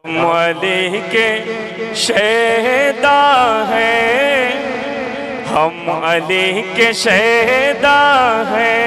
हम अली के शहदा हैं, हम अली के शहदा हैं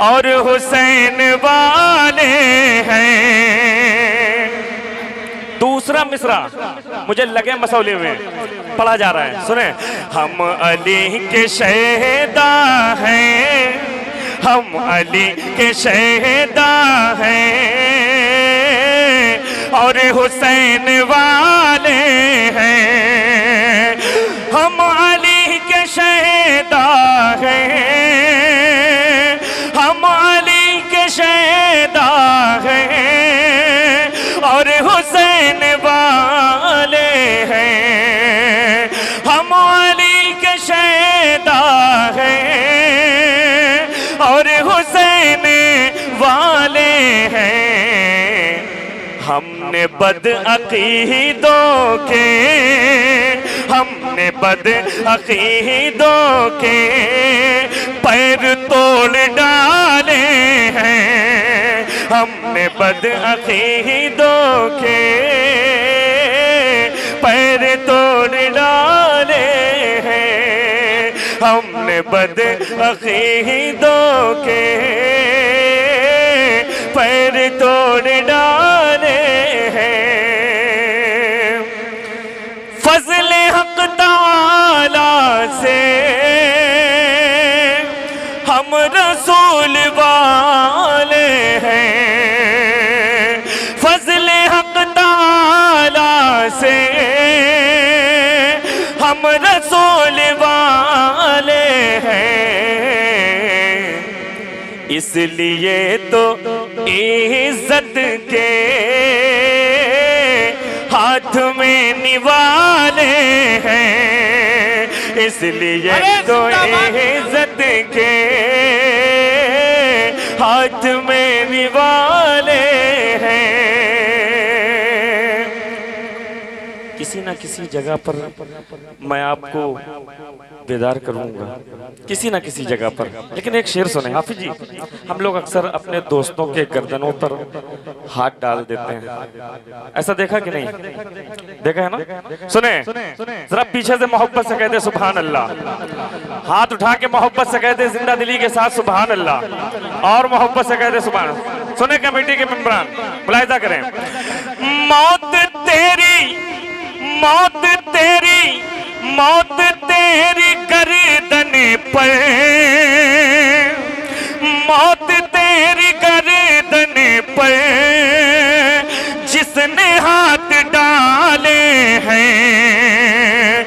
और हुसैन वाले हैं। दूसरा मिसरा मुझे लगे मसौले में पढ़ा जा रहा है, सुने। हम अली के शहदा हैं, हम अली के शहदा हैं और हुसैन वाले हैं। हम अली के शहदा हैं, हम अली के शहदा हैं और हुसैन वाले हैं। हम अली के शहदा हैं और हुसैन वाले हैं। हमने बदअकीदों के, हमने बदअकीदों के पैर तोड़ डाले हैं। हमने बदअकीदों के पैर तोड़ डाले हैं। हमने बदअकीदों के पैर तोड़ डाले हैं। फज़ल हक़ ताला से हम रसूल वाले हैं। फज़ल हक़ ताला से हम रसूल वाले हैं। इसलिए तो इज्जत के हाथ में निवाले हैं। इसलिए तो इज्जत के हाथ में निवाले हैं। किसी ना किसी जगह पर मैं आपको बेदार करूंगा, किसी ना किसी जगह पर। लेकिन एक शेर सुने हाफिज जी, हम लोग अक्सर अपने दोस्तों के गर्दनों पर हाथ डाल देते हैं, ऐसा देखा कि नहीं? देखा है ना? सुने जरा पीछे से मोहब्बत से कहते सुभान अल्लाह। हाथ उठा के मोहब्बत से कहते जिंदा दिली के साथ सुभान अल्लाह, और मोहब्बत से कहते सुभान। सुने कमेटी के मेंबरान मुलाहिजा करें। मौत तेरी, मौत तेरी, मौत तेरी गर्दन पर, मौत तेरी गर्दन पर जिसने हाथ डाले हैं।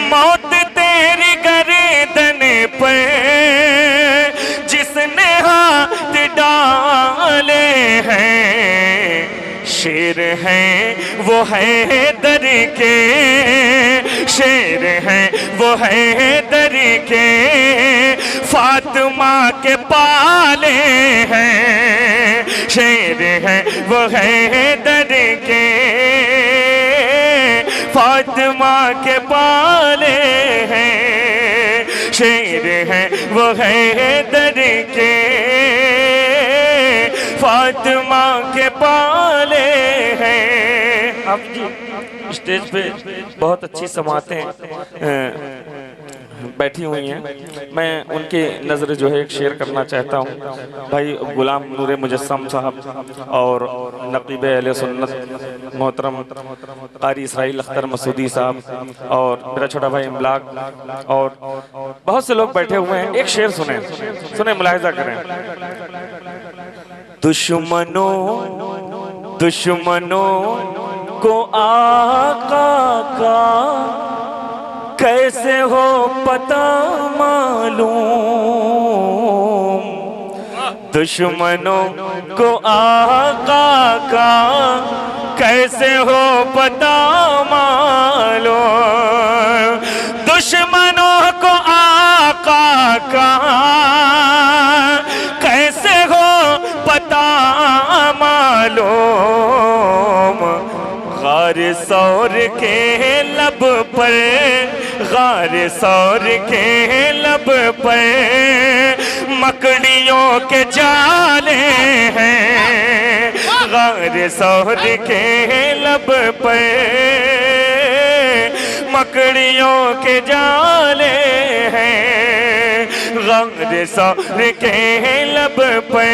मौत तेरी गर्दन पर जिसने हाथ डाले हैं। शेर हैं वो है दर के, शेर हैं वो है दर के, फातिमा के पाले हैं। शेर हैं वो है दर के, फातिमा के पाले हैं। शेर हैं वो है दर के, फातिमा के पाले हैं। अब जी स्टेज पे बहुत अच्छी समातें बैठी हुई हैं, मैं उनकी नज़र जो है एक शेयर करना चाहता हूँ। भाई गुलाम नूर मुजस्सम साहब और नक़ीब अहले सुन्नत मोहतरम क़ारी इसराइल अख्तर मसूदी साहब और मेरा छोटा भाई इमलाक और बहुत से लोग बैठे हुए हैं। एक शेर सुने, सुने मुलाहिजा करें। दुश्मनों, दुश्मनों को आका का कैसे हो पता मालूम। दुश्मनों को आका का कैसे हो पता मालूम। दुश्मनों को आका का कैसे हो पता मालूम। गार सौर के लब पर, गार सौर के लब पे मकड़ियों के जाले हैं, गार सौर के लब पे मकड़ियों के जाले हैं, गार सौर के लब पे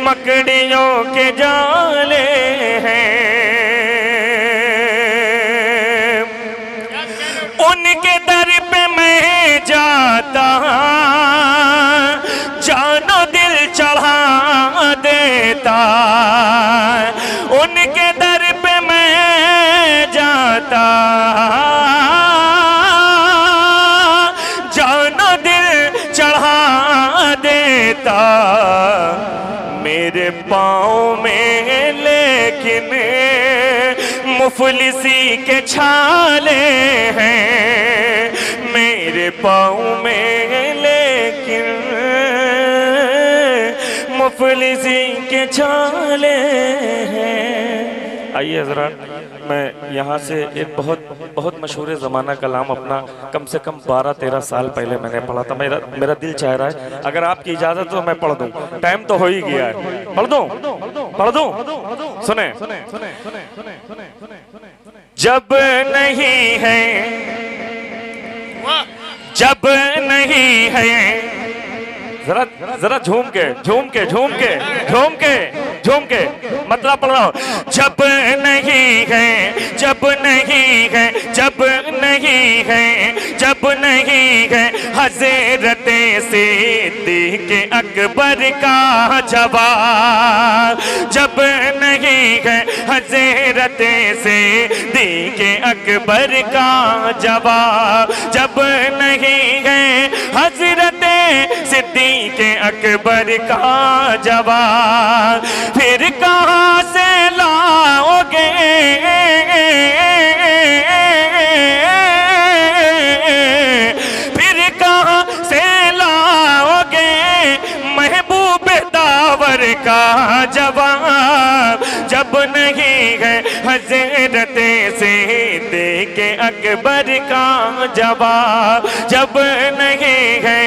मकड़ियों के जाले हैं। उनके दर पे मैं जाता जानो दिल चढ़ा देता, उनके दर पे मैं जाता जानो दिल चढ़ा देता। मेरे पाँव में लेकिन मुफलिसी के छाले हैं, मेरे पाँव में लेकिन मुफलिसी के छाले हैं। आइए हज़रात, मैं यहाँ से एक बहुत मशहूर ज़माना कलाम अपना कम से कम 12-13 साल पहले मैंने पढ़ा था। मेरा दिल चाह रहा है अगर आपकी इजाज़त तो मैं पढ़ दूँ। टाइम तो हो ही गया है, पढ़ दूँ। सुने, जब नहीं है, जब नहीं है, जरा झूम के मतलब पढ़ रहा हूं। जब नहीं है, जब नहीं है, जब नहीं है, जब नहीं है हज़रत सिद्दीक़ अकबर का जवाब, जब नहीं है हज़रत सिद्दीक़ अकबर का जवाब, जब नहीं है हज़रत सिद्दीक़ अकबर का जवाब, फिर कहाँ से लाओगे फिर कहाँ से लाओगे महबूब दावर का जवाब, जब नहीं है हज़रत सिद्दीक़ अकबर का जवाब, जब नहीं है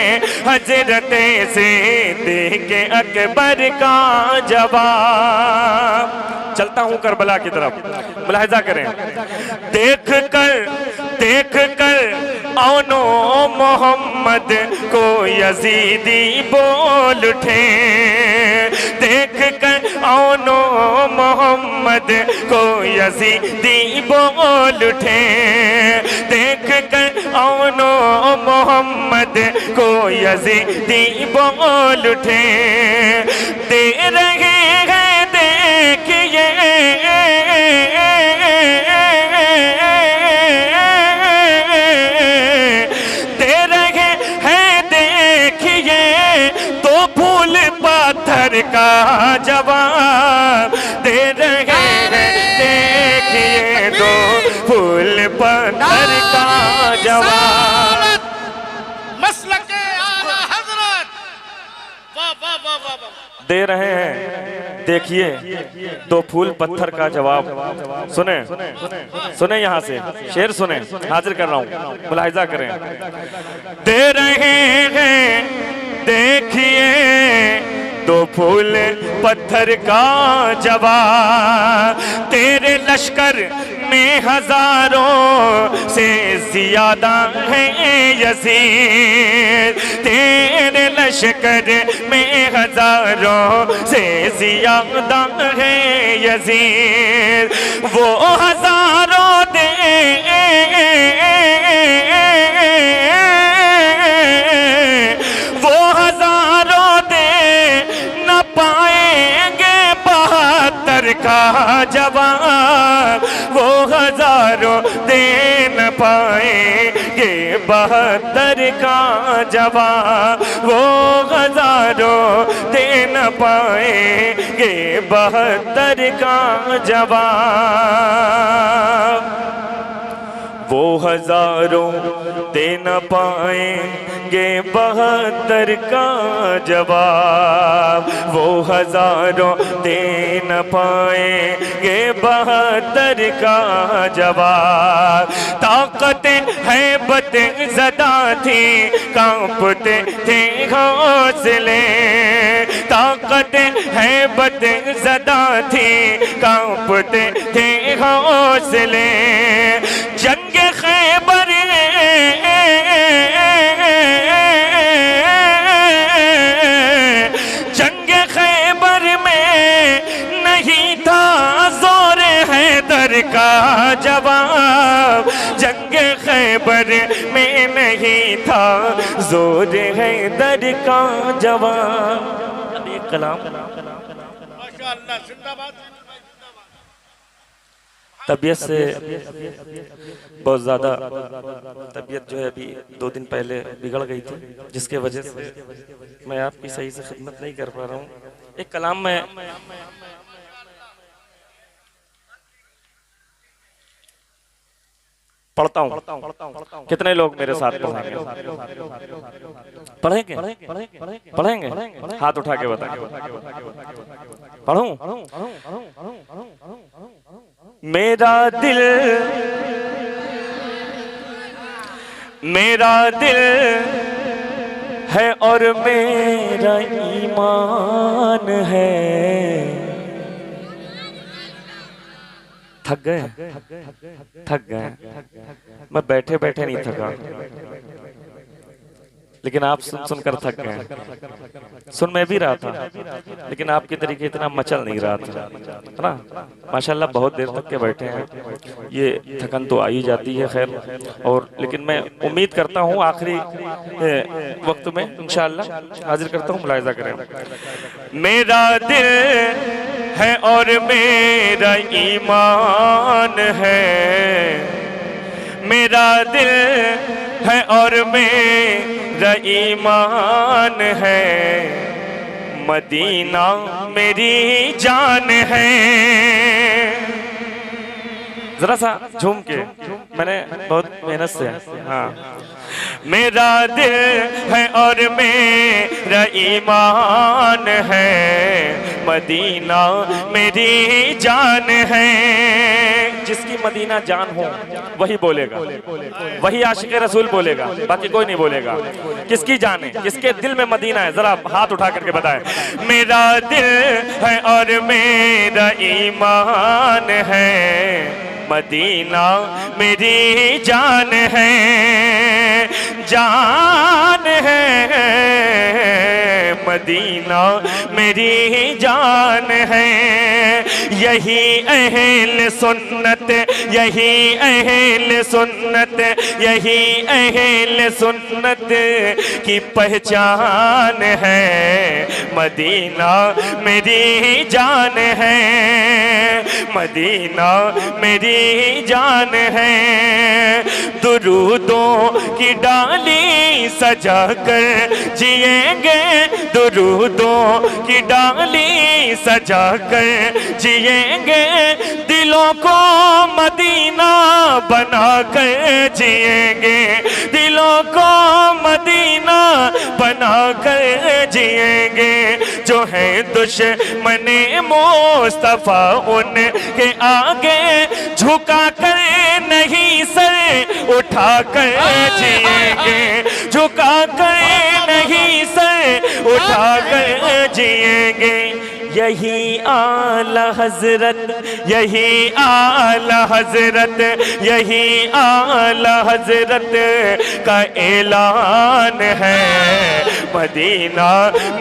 हज़रत सिद्दीक़ अकबर का जवाब। चलता हूँ करबला की तरफ, मुलाहिजा करें। देख कर औनो मोहम्मद को यजीदी बोल उठे, देख कर औनो मोहम्मद को यजीदी बोल उठे, देख कर औनो मोहम्मद को यजीदी बोल उठे। दे रहे हैं देखिए दे रहे हैं देखिए तो फूल पत्थर का जवाब, दे रहे हैं देखिए तो फूल पत्थर का जवाब। दे रहे हैं देखिए दो फूल पत्थर का जवाब। सुने यहाँ से शेर सुने, हाजिर कर रहा हूँ, मुलाहिजा करें। दे रहे हैं देखिए दो फूल पत्थर का जवाब, तेरे लश्कर में हजारों से ज्यादा है यजीद, तेरे लश्कर में हजारों से ज्यादा है यजीद। वो हजारों दे वो हजारों दे न पाएंगे 72 का जवाब, वो हजारों दे न पाएंगे 72 का जवाब, वो हजारों दे न पाएंगे 72 का जवाब। वो हजारों दे न पाएंगे 72 का जवाब, वो हजारों दे न पाएंगे 72 का जवाब। ताकतें हैबतें ज़दा थी, कांपते थे हौसले, ताकतें हैबतें ज़दा थी, कांपते थे हौसले। जंग खैबर जंग खैबर में नहीं था जोर हैदर का जवाब, जंग खैबर में नहीं था जोर हैदर का जवाब। अब एक कलाम माशाअल्लाह, जिंदाबाद। तबीयत से बहुत ज़्यादा तबीयत जो है अभी 2 दिन पहले बिगड़ गई थी, जिसके वजह से मैं आपकी सही से खिदमत नहीं कर पा रहा हूँ। एक कलाम में पढ़ता हूँ, कितने लोग मेरे साथ पढ़ेंगे? पढ़ेंगे? हाथ उठा के बताएं। पढ़ूं? मेरा दिल है और मेरा ईमान है। थक गए? मैं बैठे बैठे नहीं थका, लेकिन आप सुन कर थक गए। सुन मैं भी रहा था, लेकिन आपके तरीके इतना मचल नहीं रहा था, है ना? माशाल्लाह बहुत देर तक के बैठे हैं, ये थकन तो आ ही जाती है। खैर, और लेकिन मैं उम्मीद करता हूँ आखिरी वक्त में इंशाअल्लाह हाजिर करता हूँ, मुलाहिजा करें। मेरा दिल है और मेरा ईमान है, मेरा दिल है और मेरा ईमान है, मदीना मेरी जान है। जरा सा झूम के, मैंने बहुत मेहनत से, हाँ। मेरा दिल है और मेरा ईमान है, मदीना मेरी जान है। जिसकी मदीना जान हो वही बोलेगा, वही आशिक रसूल बोलेगा, बाकी कोई नहीं बोलेगा। किसकी जान है, किसके दिल में मदीना है, जरा हाथ उठा करके बताएं। मेरा दिल है और मेरा ईमान है, मदीना मेरी जान है, जान है, मदीना मेरी जान है। यही अहल सुन्नत, यही अहल सुन्नत, यही अहल सुन्नत की पहचान है, मदीना मेरी जान है, मदीना मेरी जान है। दुरूदों की डाली सजा कर जिएंगे, दुरूदों की डाली सजा कर जिएंगे, दिलों को मदीना बना कर जिएंगे, दिलों को मदीना बना कर जिएंगे। जो है दुश्मने मुस्तफा उनके आगे झुका कर नहीं सर उठा कर जिएंगे, झुका कर नहीं सर उठा कर जिएंगे। यही आला हजरत, यही आला हजरत, यही आला हजरत का ऐलान है, मदीना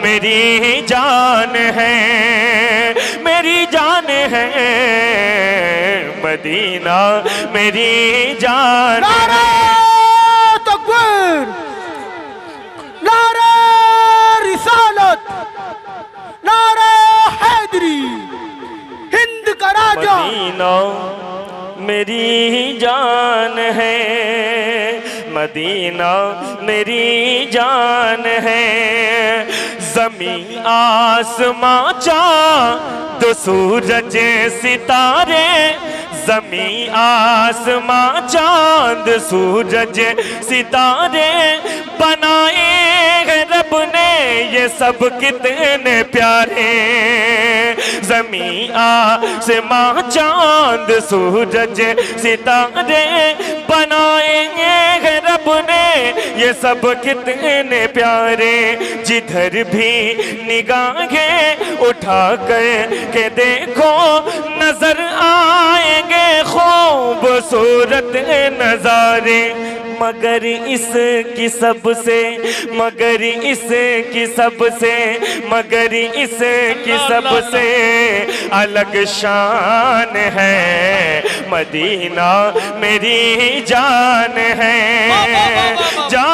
मेरी जान है, मेरी जान है, मदीना मेरी जान है। नारे तकबीर, नारे रिसालत, नारे हैदरी, हिंद का राजा। मदीना मेरी जान है, मदीना मेरी जान है। जमी आसमां चांद सूरज सितारे, जमी आसमां चांद सूरज सितारे बनाए हैं रब ने ये सब कितने प्यारे। जमी आसमां चांद सूरज सितारे बनाए हैं रब ने ये सब कितने प्यारे। जिधर भी निगाहें उठा कर के देखो नजर आएंगे खूबसूरत नजारे। मगर इसकी सबसे मगर इसकी सबसे मगर इसकी सबसे अलग शान है मदीना मेरी जान है, जान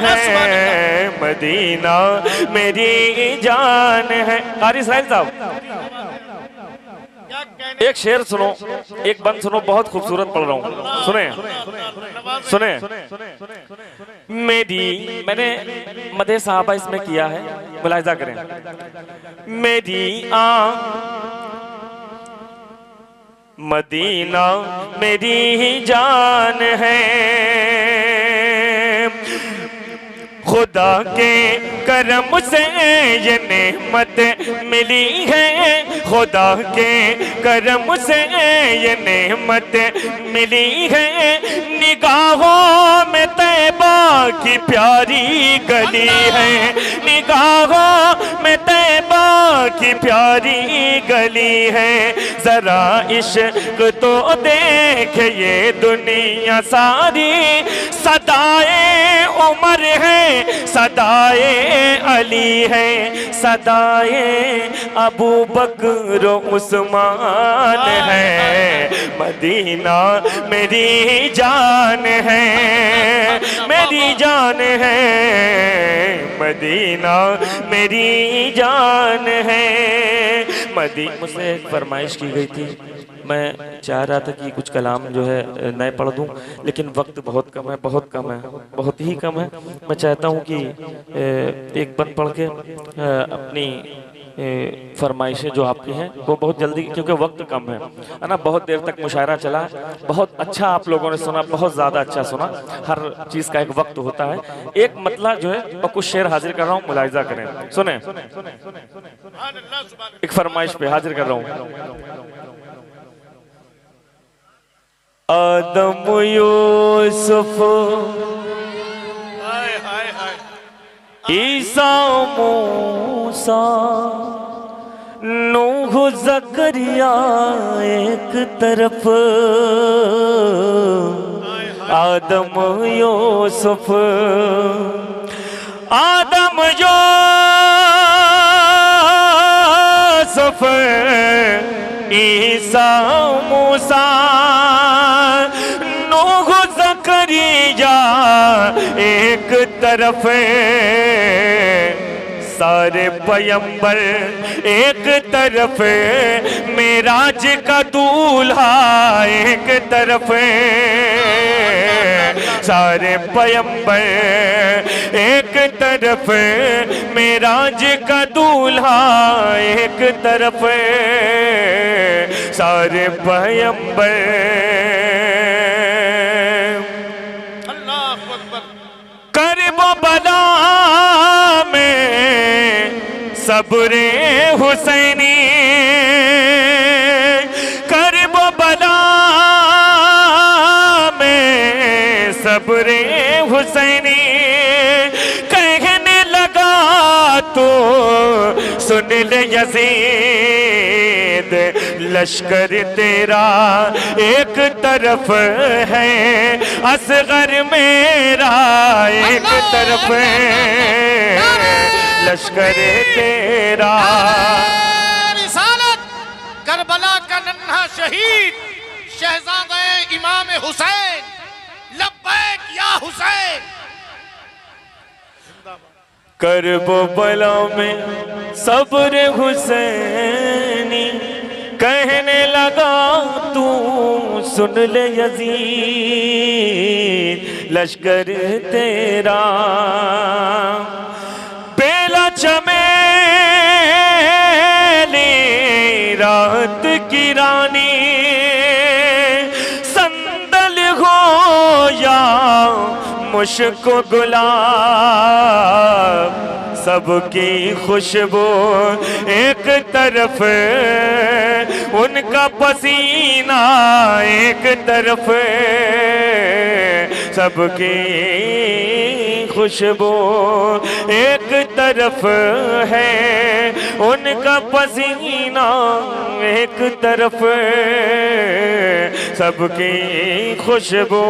है मदीना मेरी जान है। कारी साहिब साहब एक शेर सुनो, एक बंद सुनो, बहुत खूबसूरत पढ़ रहा हूँ, सुने सुने। मैंने मदे साहबा इसमें किया है, मुलाहिजा करें। मेरी मदीना मेरी जान है, खुदा के करम से ये नेमत मिली है, खुदा के करम से ये नेमत मिली है। निगाहों में तैबा की प्यारी गली है, निगाहों में तैबा की प्यारी गली है। जरा इश्क तो देख ये दुनिया सारी, सदाए उमर है सदाए अली है, सदाए अबू बकर उस्मान है। मदीना मेरी जान है, मेरी जान है, मदीना मेरी जान है। मुझसे एक फरमाइश की गई थी, मैं चाह रहा था कि कुछ कलाम जो है नए पढ़ दूं, लेकिन वक्त बहुत कम है, बहुत कम है, बहुत ही कम है। मैं चाहता हूं कि एक बंद पढ़ के अपनी फरमाइशें जो आपकी हैं वो बहुत जल्दी, क्योंकि वक्त कम है ना, बहुत देर तक मुशायरा चला, बहुत अच्छा आप लोगों ने सुना, बहुत ज़्यादा अच्छा सुना। हर चीज़ का एक वक्त होता है। एक मतलब जो है और कुछ शेर हाजिर कर रहा हूँ, मुलाहिजा करें, सुने। एक फरमाइश पे हाजिर कर रहा हूँ। आदम यूसुफ ईसा मूसा नूह ज़करिया एक तरफ, आदम यूसुफ आदम यूसुफ ईसा मूसा नूह ज़करिया एक तरफ, सारे पैगंबर एक तरफ, मेराज का दूल्हा एक तरफ, सारे पैगंबर एक तरफ, मेराज का दूल्हा एक तरफ, सारे पैगंबर। करबो बला में सबरे हुसैनी, करबो बला में सबरे हुसैनी, कहने लगा तो सुन ले यजीद, लश्कर तेरा एक तरफ है, असगर मेरा एक तरफ है, लश्कर तेरा। रिसालत करबला का नन्हा शहीद शहजादा इमाम हुसैन, लब्बैक या हुसैन। करबो बला में सब्र हुसैनी, कहने लगा तू सुन ले यजीद, लश्कर तेरा। बेला चमेली रात की मुश्क गुलाब सबकी खुशबू एक तरफ, उनका पसीना एक तरफ, सबकी खुशबू एक तरफ है, उनका पसीना एक तरफ, सबकी खुशबू